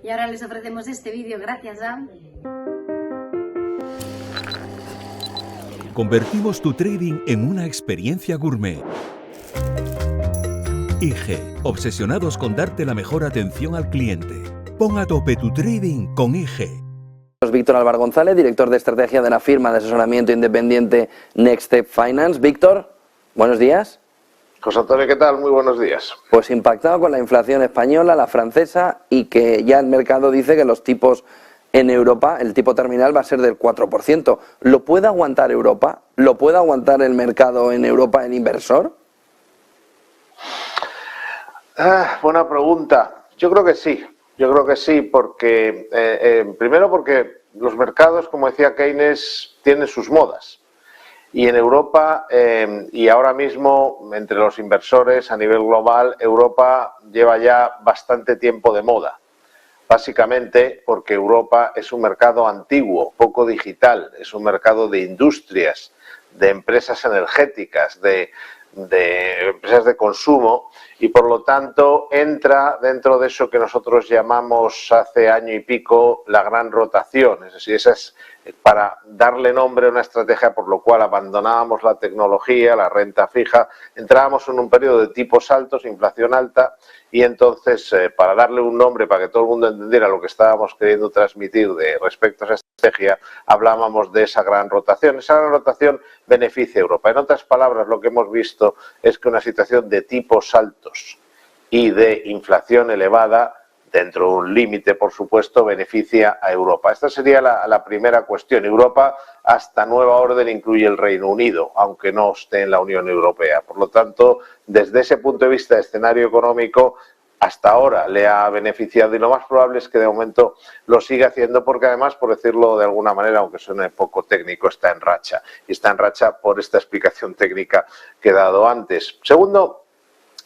Y ahora les ofrecemos este vídeo gracias a... Convertimos tu trading en una experiencia gourmet. IG, obsesionados con darte la mejor atención al cliente. Pon a tope tu trading con IG. Víctor Álvaro González, director de estrategia de la firma de asesoramiento independiente Next Step Finance. Víctor, buenos días. José Antonio, ¿qué tal? Muy buenos días. Pues impactado con la inflación española, la francesa, y que ya el mercado dice que los tipos en Europa, el tipo terminal va a ser del 4%. ¿Lo puede aguantar Europa? ¿Lo puede aguantar el mercado en Europa, el inversor? Buena pregunta. Yo creo que sí, porque primero porque los mercados, como decía Keynes, tienen sus modas. Y en Europa, y ahora mismo entre los inversores a nivel global, Europa lleva ya bastante tiempo de moda. Básicamente porque Europa es un mercado antiguo, poco digital, es un mercado de industrias, de empresas energéticas, de empresas de consumo, y por lo tanto entra dentro de eso que nosotros llamamos hace año y pico la gran rotación. Es decir, esa es para darle nombre a una estrategia por lo cual abandonábamos la tecnología, la renta fija, entrábamos en un periodo de tipos altos, inflación alta, y entonces para darle un nombre, para que todo el mundo entendiera lo que estábamos queriendo transmitir respecto a esa estrategia, hablábamos de esa gran rotación. Esa gran rotación beneficia a Europa. En otras palabras, lo que hemos visto es que una situación de tipos altos y de inflación elevada, dentro de un límite, por supuesto, beneficia a Europa. Esta sería la primera cuestión. Europa, hasta nueva orden, incluye el Reino Unido, aunque no esté en la Unión Europea. Por lo tanto, desde ese punto de vista de escenario económico, hasta ahora le ha beneficiado, y lo más probable es que de momento lo siga haciendo, porque además, por decirlo de alguna manera, aunque suene poco técnico, está en racha. Y está en racha por esta explicación técnica que he dado antes. Segundo,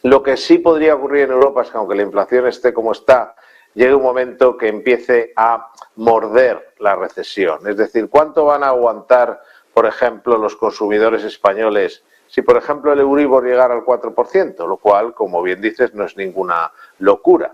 lo que sí podría ocurrir en Europa es que, aunque la inflación esté como está, llegue un momento que empiece a morder la recesión. Es decir, ¿cuánto van a aguantar, por ejemplo, los consumidores españoles si, por ejemplo, el Euribor llegara al 4%, lo cual, como bien dices, no es ninguna locura?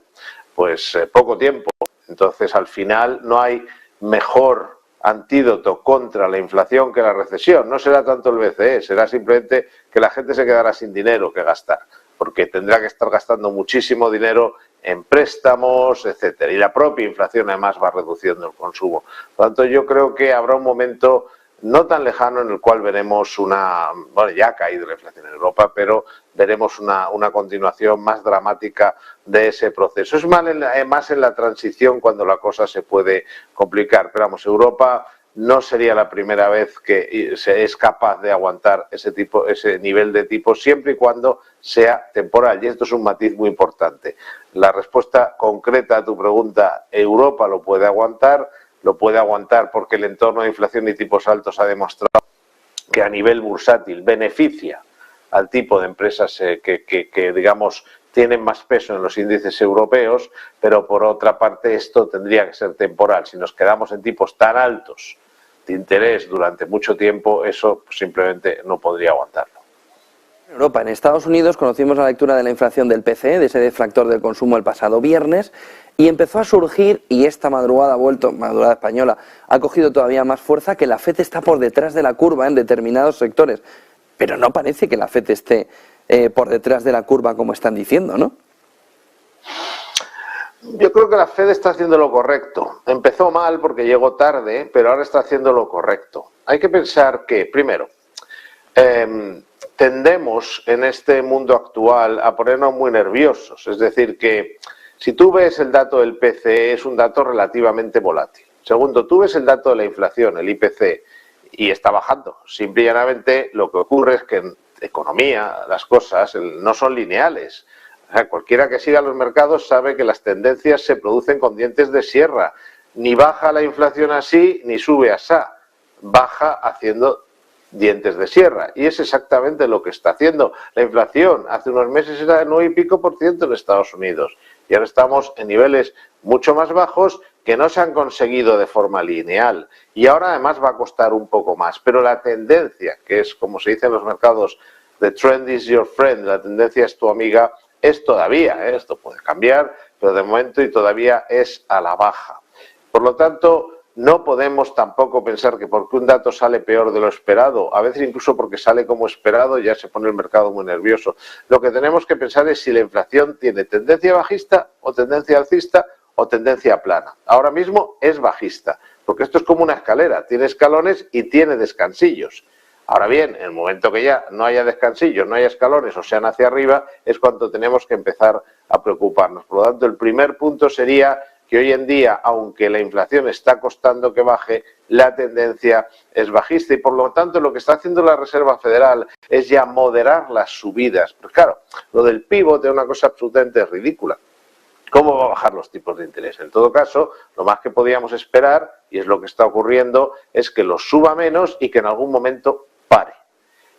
Pues poco tiempo. Entonces, al final, no hay mejor antídoto contra la inflación que la recesión. No será tanto el BCE, será simplemente que la gente se quedará sin dinero que gastar, porque tendrá que estar gastando muchísimo dinero en préstamos, etcétera. Y la propia inflación, además, va reduciendo el consumo. Por lo tanto, yo creo que habrá un momento no tan lejano en el cual veremos bueno, ya ha caído la inflación en Europa, pero veremos una continuación más dramática de ese proceso. Es más en la transición cuando la cosa se puede complicar. Pero vamos, Europa no sería la primera vez que se es capaz de aguantar ese nivel de tipo, siempre y cuando sea temporal. Y esto es un matiz muy importante. La respuesta concreta a tu pregunta: Europa lo puede aguantar porque el entorno de inflación y tipos altos ha demostrado que a nivel bursátil beneficia al tipo de empresas que digamos, tienen más peso en los índices europeos, pero por otra parte esto tendría que ser temporal. Si nos quedamos en tipos tan altos de interés durante mucho tiempo, eso simplemente no podría aguantarlo. En Europa, en Estados Unidos, conocimos la lectura de la inflación del PCE, de ese deflactor del consumo, el pasado viernes, y empezó a surgir, y esta madrugada ha vuelto, madrugada española, ha cogido todavía más fuerza, que la FED está por detrás de la curva en determinados sectores. Pero no parece que la FED esté por detrás de la curva como están diciendo, ¿no? Yo creo que la FED está haciendo lo correcto. Empezó mal porque llegó tarde, pero ahora está haciendo lo correcto. Hay que pensar que, primero, tendemos en este mundo actual a ponernos muy nerviosos. Es decir, que si tú ves el dato del PCE, es un dato relativamente volátil. Segundo, tú ves el dato de la inflación, el IPC, y está bajando. Simple y llanamente lo que ocurre es que en economía las cosas no son lineales. O sea, cualquiera que siga los mercados sabe que las tendencias se producen con dientes de sierra. Ni baja la inflación así, ni sube así. Baja haciendo dientes de sierra. Y es exactamente lo que está haciendo. La inflación hace unos meses era del 9 y pico % en Estados Unidos. Y ahora estamos en niveles mucho más bajos que no se han conseguido de forma lineal. Y ahora además va a costar un poco más. Pero la tendencia, que es como se dice en los mercados, the trend is your friend, la tendencia es tu amiga, es todavía, esto puede cambiar, pero de momento y todavía es a la baja. Por lo tanto, no podemos tampoco pensar que porque un dato sale peor de lo esperado, a veces incluso porque sale como esperado, ya se pone el mercado muy nervioso. Lo que tenemos que pensar es si la inflación tiene tendencia bajista o tendencia alcista o tendencia plana. Ahora mismo es bajista, porque esto es como una escalera, tiene escalones y tiene descansillos. Ahora bien, en el momento que ya no haya descansillos, no haya escalones o sean hacia arriba, es cuando tenemos que empezar a preocuparnos. Por lo tanto, el primer punto sería que hoy en día, aunque la inflación está costando que baje, la tendencia es bajista y por lo tanto lo que está haciendo la Reserva Federal es ya moderar las subidas. Pues claro, lo del pivot es una cosa absolutamente ridícula. ¿Cómo va a bajar los tipos de interés? En todo caso, lo más que podíamos esperar, y es lo que está ocurriendo, es que los suba menos y que en algún momento pare.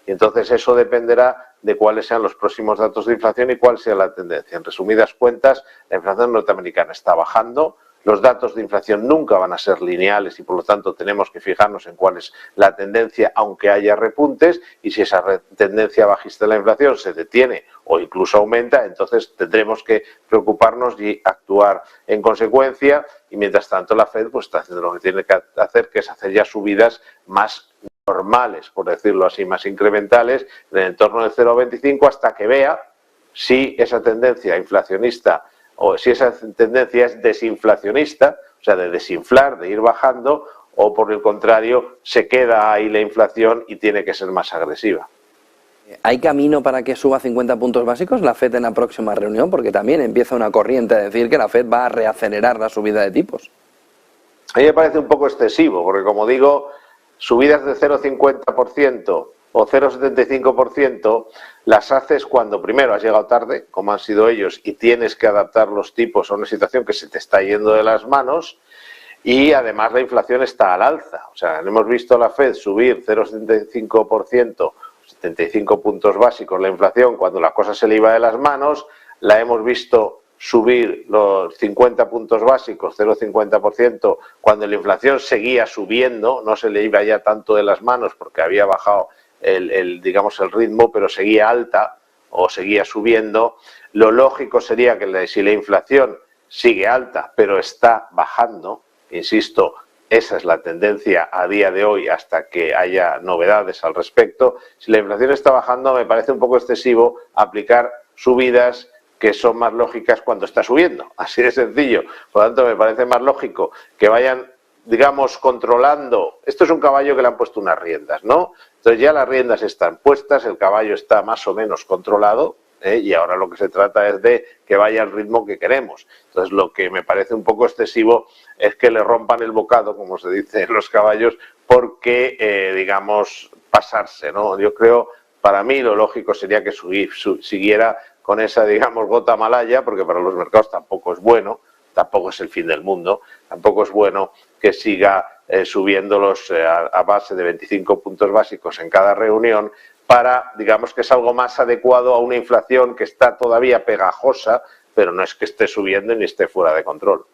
Y entonces eso dependerá de cuáles sean los próximos datos de inflación y cuál sea la tendencia. En resumidas cuentas, la inflación norteamericana está bajando, los datos de inflación nunca van a ser lineales y por lo tanto tenemos que fijarnos en cuál es la tendencia aunque haya repuntes y si esa tendencia bajista de la inflación se detiene o incluso aumenta, entonces tendremos que preocuparnos y actuar en consecuencia y mientras tanto la Fed pues está haciendo lo que tiene que hacer, que es hacer ya subidas más normales, por decirlo así, más incrementales, en el entorno del 0,25 hasta que vea si esa tendencia inflacionista o si esa tendencia es desinflacionista, o sea, de desinflar, de ir bajando, o por el contrario, se queda ahí la inflación y tiene que ser más agresiva. ¿Hay camino para que suba 50 puntos básicos la FED en la próxima reunión? Porque también empieza una corriente a decir que la FED va a reacelerar la subida de tipos. A mí me parece un poco excesivo, porque como digo, subidas de 0,50% o 0,75% las haces cuando primero has llegado tarde, como han sido ellos, y tienes que adaptar los tipos a una situación que se te está yendo de las manos y además la inflación está al alza. O sea, hemos visto a la Fed subir 0,75%, 75 puntos básicos la inflación cuando la cosa se le iba de las manos, la hemos visto subir los 50 puntos básicos, 0,50%, cuando la inflación seguía subiendo, no se le iba ya tanto de las manos porque había bajado digamos el ritmo, pero seguía alta o seguía subiendo. Lo lógico sería que si la inflación sigue alta, pero está bajando, insisto, esa es la tendencia a día de hoy hasta que haya novedades al respecto. Si la inflación está bajando, me parece un poco excesivo aplicar subidas que son más lógicas cuando está subiendo. Así de sencillo. Por lo tanto, me parece más lógico que vayan, digamos, controlando. Esto es un caballo que le han puesto unas riendas, ¿no? Entonces ya las riendas están puestas, el caballo está más o menos controlado, y ahora lo que se trata es de que vaya al ritmo que queremos. Entonces lo que me parece un poco excesivo es que le rompan el bocado, como se dice en los caballos, porque, digamos, pasarse, ¿no? Yo creo, para mí lo lógico sería que siguiera con esa, digamos, gota malaya, porque para los mercados tampoco es bueno, tampoco es el fin del mundo, tampoco es bueno que siga subiéndolos a base de 25 puntos básicos en cada reunión para, digamos, que es algo más adecuado a una inflación que está todavía pegajosa, pero no es que esté subiendo ni esté fuera de control.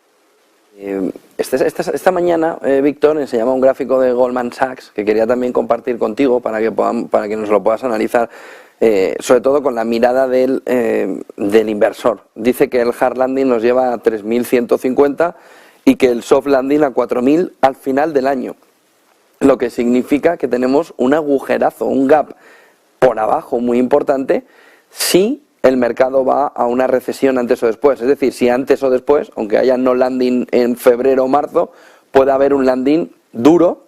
Esta mañana, Víctor, enseñaba un gráfico de Goldman Sachs que quería también compartir contigo para que nos lo puedas analizar, sobre todo con la mirada del inversor. Dice que el hard landing nos lleva a 3.150 y que el soft landing a 4.000 al final del año, lo que significa que tenemos un agujerazo, un gap por abajo muy importante si el mercado va a una recesión antes o después. Es decir, si antes o después, aunque haya no landing en febrero o marzo, puede haber un landing duro,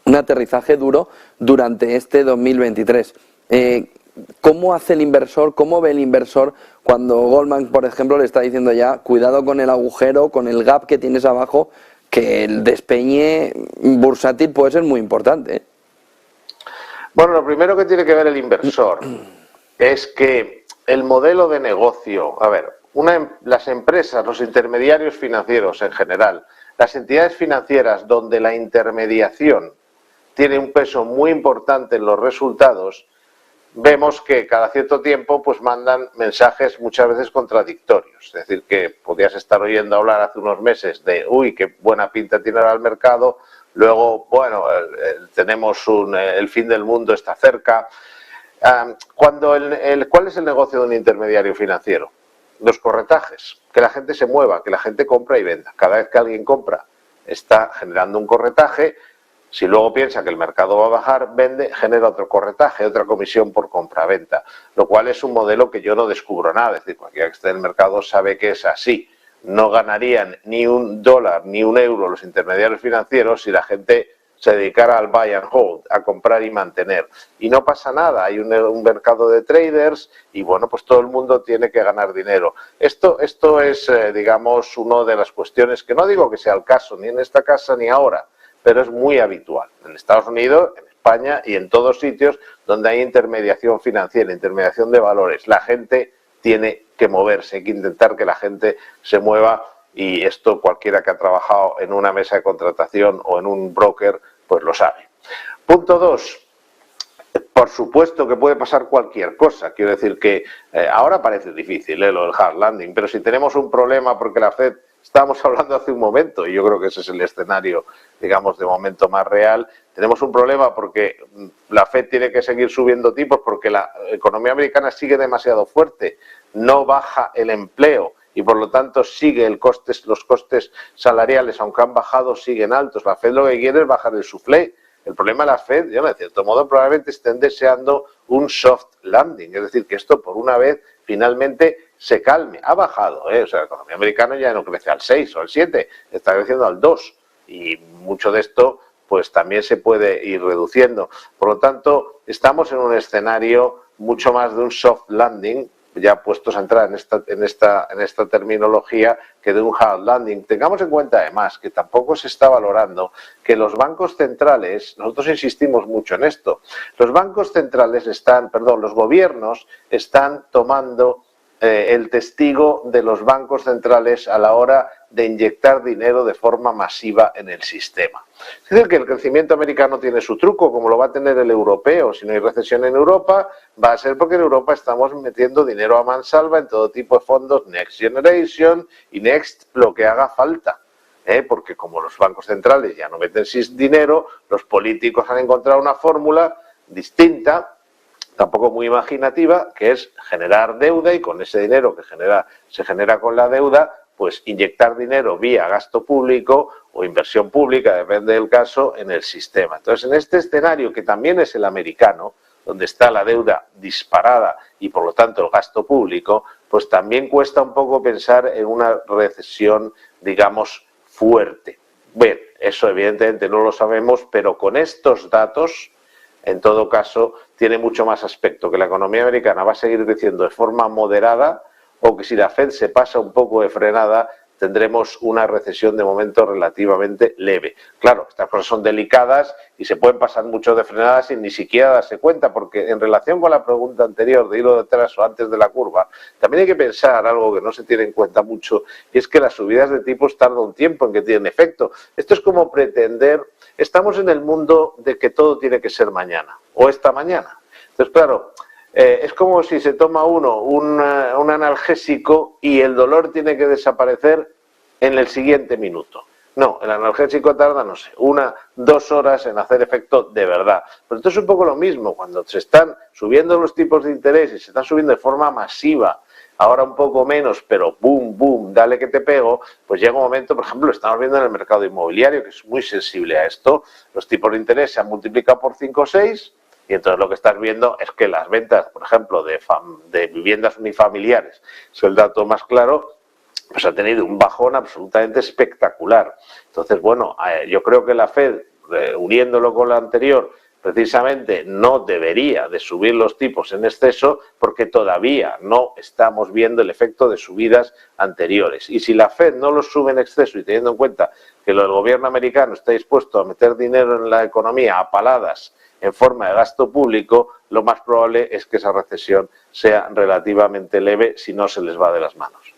un aterrizaje duro durante este 2023. ¿Cómo hace el inversor, cómo ve el inversor cuando Goldman, por ejemplo, le está diciendo ya, cuidado con el agujero, con el gap que tienes abajo, que el despeñe bursátil puede ser muy importante? Bueno, lo primero que tiene que ver el inversor es que el modelo de negocio, a ver, las empresas, los intermediarios financieros en general, las entidades financieras donde la intermediación tiene un peso muy importante en los resultados, vemos que cada cierto tiempo pues mandan mensajes muchas veces contradictorios. Es decir, que podías estar oyendo hablar hace unos meses de uy, qué buena pinta tiene ahora el mercado, luego, bueno, tenemos el fin del mundo está cerca. ¿Cuál es el negocio de un intermediario financiero? Los corretajes, que la gente se mueva, que la gente compra y venda. Cada vez que alguien compra está generando un corretaje. Si luego piensa que el mercado va a bajar, vende, genera otro corretaje, otra comisión por compra-venta, lo cual es un modelo que yo no descubro nada, es decir, cualquiera que esté en el mercado sabe que es así. No ganarían ni un dólar ni un euro los intermediarios financieros si la gente se dedicara al buy and hold, a comprar y mantener. Y no pasa nada, hay un mercado de traders y bueno, pues todo el mundo tiene que ganar dinero. Esto es, digamos, una de las cuestiones que no digo que sea el caso, ni en esta casa ni ahora, pero es muy habitual en Estados Unidos, en España y en todos sitios donde hay intermediación financiera, intermediación de valores. La gente tiene que moverse, hay que intentar que la gente se mueva y esto cualquiera que ha trabajado en una mesa de contratación o en un broker pues lo sabe. Punto 2. Por supuesto que puede pasar cualquier cosa, quiero decir que ahora parece difícil lo del hard landing, pero si tenemos un problema porque la Fed, estábamos hablando hace un momento, y yo creo que ese es el escenario, digamos, de momento más real, tenemos un problema porque la Fed tiene que seguir subiendo tipos porque la economía americana sigue demasiado fuerte, no baja el empleo y por lo tanto sigue los costes salariales, aunque han bajado, siguen altos. La Fed lo que quiere es bajar el soufflé. El problema de la Fed, yo de cierto modo, probablemente estén deseando un soft landing, es decir, que esto por una vez finalmente se calme. Ha bajado, o sea, la economía americana ya no crece al 6 o al 7, está creciendo al 2 y mucho de esto pues también se puede ir reduciendo. Por lo tanto, estamos en un escenario mucho más de un soft landing, ya puestos a entrar en esta terminología, que de un hard landing. Tengamos en cuenta además que tampoco se está valorando que los bancos centrales, nosotros insistimos mucho en esto, los bancos centrales los gobiernos están tomando el testigo de los bancos centrales a la hora de inyectar dinero de forma masiva en el sistema. Es decir, que el crecimiento americano tiene su truco, como lo va a tener el europeo. Si no hay recesión en Europa, va a ser porque en Europa estamos metiendo dinero a mansalva en todo tipo de fondos, Next Generation y Next, lo que haga falta. Porque como los bancos centrales ya no meten dinero, los políticos han encontrado una fórmula distinta, tampoco muy imaginativa, que es generar deuda y con ese dinero que se genera con la deuda, pues inyectar dinero vía gasto público o inversión pública, depende del caso, en el sistema. Entonces, en este escenario, que también es el americano, donde está la deuda disparada y por lo tanto el gasto público, pues también cuesta un poco pensar en una recesión, digamos, fuerte. Bien, eso evidentemente no lo sabemos, pero con estos datos, en todo caso, tiene mucho más aspecto que la economía americana va a seguir creciendo de forma moderada o que si la Fed se pasa un poco de frenada tendremos una recesión de momento relativamente leve. Claro, estas cosas son delicadas y se pueden pasar mucho de frenada sin ni siquiera darse cuenta, porque en relación con la pregunta anterior de hilo detrás o antes de la curva, también hay que pensar algo que no se tiene en cuenta mucho, y es que las subidas de tipos tardan un tiempo en que tienen efecto. Esto es como pretender, estamos en el mundo de que todo tiene que ser mañana o esta mañana. Entonces, claro, es como si se toma uno un analgésico y el dolor tiene que desaparecer en el siguiente minuto. No, el analgésico tarda, no sé, 1-2 horas en hacer efecto de verdad. Pero esto es un poco lo mismo, cuando se están subiendo los tipos de interés y se están subiendo de forma masiva, ahora un poco menos, pero boom, boom, dale que te pego, pues llega un momento, por ejemplo, lo estamos viendo en el mercado inmobiliario, que es muy sensible a esto, los tipos de interés se han multiplicado por 5 o 6, y entonces lo que estás viendo es que las ventas, por ejemplo, de viviendas unifamiliares, es el dato más claro, pues ha tenido un bajón absolutamente espectacular. Entonces, bueno, yo creo que la Fed, uniéndolo con la anterior, precisamente no debería de subir los tipos en exceso porque todavía no estamos viendo el efecto de subidas anteriores. Y si la Fed no los sube en exceso y teniendo en cuenta que el gobierno americano está dispuesto a meter dinero en la economía a paladas en forma de gasto público, lo más probable es que esa recesión sea relativamente leve si no se les va de las manos.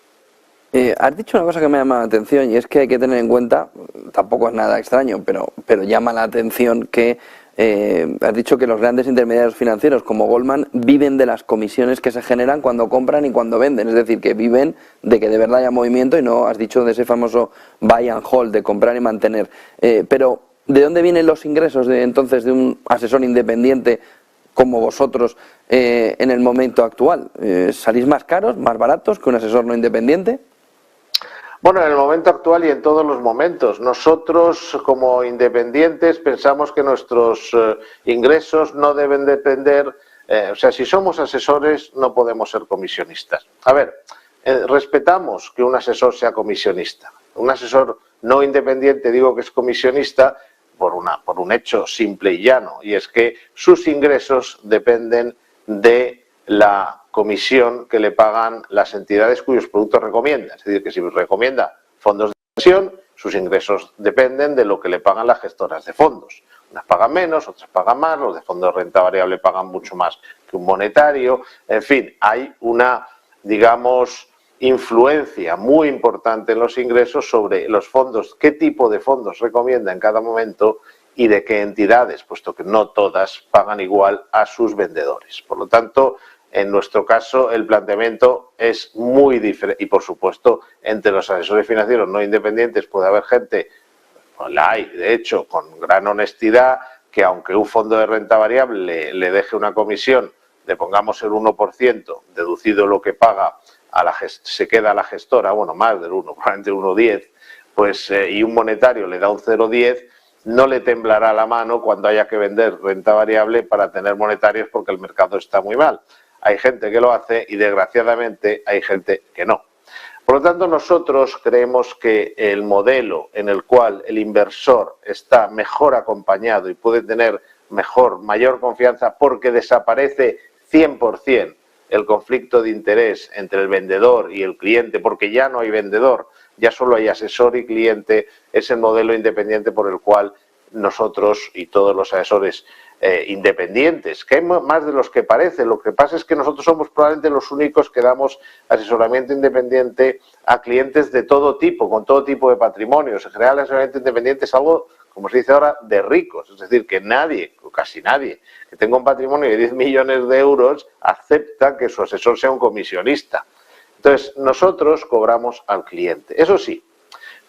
Has dicho una cosa que me llama la atención y es que hay que tener en cuenta, tampoco es nada extraño, pero llama la atención que has dicho que los grandes intermediarios financieros como Goldman viven de las comisiones que se generan cuando compran y cuando venden, es decir, que viven de que de verdad haya movimiento y no has dicho de ese famoso buy and hold, de comprar y mantener. Pero ¿de dónde vienen los ingresos entonces de un asesor independiente como vosotros en el momento actual? ¿Salís más caros, más baratos que un asesor no independiente? Bueno, en el momento actual y en todos los momentos. Nosotros, como independientes, pensamos que nuestros ingresos no deben depender, o sea, si somos asesores no podemos ser comisionistas. A ver, respetamos que un asesor sea comisionista. Un asesor no independiente, digo que es comisionista por un hecho simple y llano, y es que sus ingresos dependen de la comisión que le pagan las entidades cuyos productos recomienda. Es decir, que si recomienda fondos de inversión, sus ingresos dependen de lo que le pagan las gestoras de fondos. Unas pagan menos, otras pagan más, los de fondos de renta variable pagan mucho más que un monetario. En fin, hay una, digamos, influencia muy importante en los ingresos sobre los fondos, qué tipo de fondos recomienda en cada momento y de qué entidades, puesto que no todas pagan igual a sus vendedores. Por lo tanto, en nuestro caso, el planteamiento es muy diferente y, por supuesto, entre los asesores financieros no independientes puede haber gente, la hay, de hecho, con gran honestidad, que aunque un fondo de renta variable le deje una comisión de, pongamos, el 1%, deducido lo que paga, se queda a la gestora, bueno, más del 1, probablemente 1,10, pues, y un monetario le da un 0,10, no le temblará la mano cuando haya que vender renta variable para tener monetarios porque el mercado está muy mal. Hay gente que lo hace y, desgraciadamente, hay gente que no. Por lo tanto, nosotros creemos que el modelo en el cual el inversor está mejor acompañado y puede tener mayor confianza porque desaparece 100% el conflicto de interés entre el vendedor y el cliente, porque ya no hay vendedor, ya solo hay asesor y cliente, es el modelo independiente por el cual nosotros y todos los asesores independientes, que hay más de los que parece. Lo que pasa es que nosotros somos probablemente los únicos que damos asesoramiento independiente a clientes de todo tipo, con todo tipo de patrimonios. En general, el asesoramiento independiente es algo, como se dice ahora, de ricos. Es decir, que nadie, o casi nadie, que tenga un patrimonio de 10 millones de euros, acepta que su asesor sea un comisionista. Entonces, nosotros cobramos al cliente. Eso sí,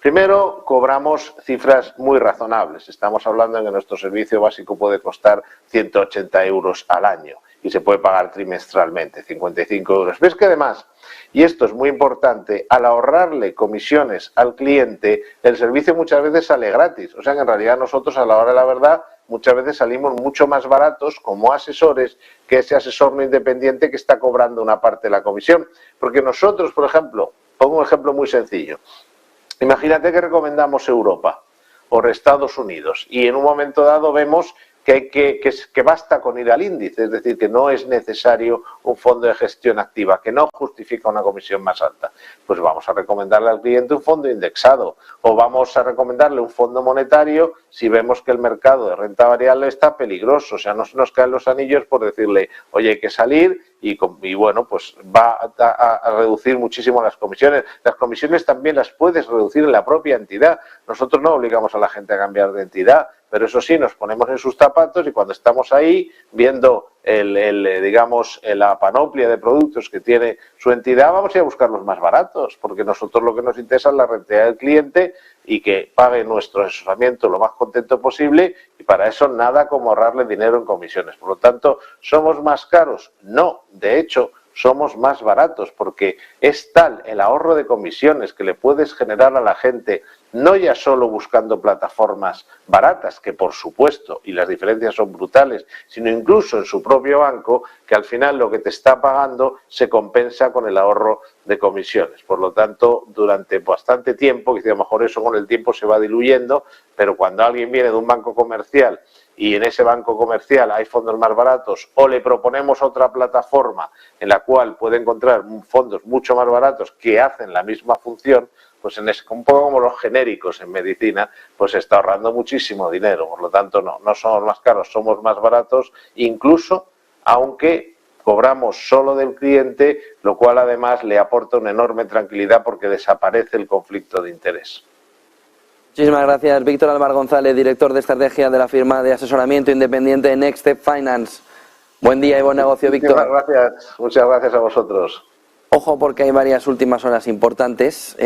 primero, cobramos cifras muy razonables. Estamos hablando de que nuestro servicio básico puede costar 180 euros al año y se puede pagar trimestralmente, 55 euros. Pero es que además, y esto es muy importante, al ahorrarle comisiones al cliente, el servicio muchas veces sale gratis. O sea que en realidad nosotros, a la hora de la verdad, muchas veces salimos mucho más baratos como asesores que ese asesor no independiente que está cobrando una parte de la comisión. Porque nosotros, por ejemplo, pongo un ejemplo muy sencillo. Imagínate que recomendamos Europa o Estados Unidos y en un momento dado vemos que basta con ir al índice, es decir, que no es necesario un fondo de gestión activa, que no justifica una comisión más alta. Pues vamos a recomendarle al cliente un fondo indexado o vamos a recomendarle un fondo monetario si vemos que el mercado de renta variable está peligroso. O sea, no se nos caen los anillos por decirle, oye, hay que salir y bueno, pues va a reducir muchísimo las comisiones. Las comisiones también las puedes reducir en la propia entidad. Nosotros no obligamos a la gente a cambiar de entidad, pero eso sí, nos ponemos en sus zapatos y cuando estamos ahí viendo digamos, la panoplia de productos que tiene su entidad, vamos a ir a buscar los más baratos, porque nosotros lo que nos interesa es la rentabilidad del cliente y que pague nuestro asesoramiento lo más contento posible, y para eso nada como ahorrarle dinero en comisiones. Por lo tanto, ¿somos más caros? No, de hecho, somos más baratos, porque es tal el ahorro de comisiones que le puedes generar a la gente, no ya solo buscando plataformas baratas, que por supuesto, y las diferencias son brutales, sino incluso en su propio banco, que al final lo que te está pagando se compensa con el ahorro de comisiones. Por lo tanto, durante bastante tiempo, que a lo mejor eso con el tiempo se va diluyendo, pero cuando alguien viene de un banco comercial y en ese banco comercial hay fondos más baratos o le proponemos otra plataforma en la cual puede encontrar fondos mucho más baratos que hacen la misma función, pues un poco como los genéricos en medicina, pues se está ahorrando muchísimo dinero. Por lo tanto, no somos más caros, somos más baratos, incluso aunque cobramos solo del cliente, lo cual además le aporta una enorme tranquilidad porque desaparece el conflicto de interés. Muchísimas gracias, Víctor Álvar González, director de estrategia de la firma de asesoramiento independiente Next Step Finance. Buen día y buen negocio, Víctor. Muchas gracias a vosotros. Ojo, porque hay varias últimas horas importantes.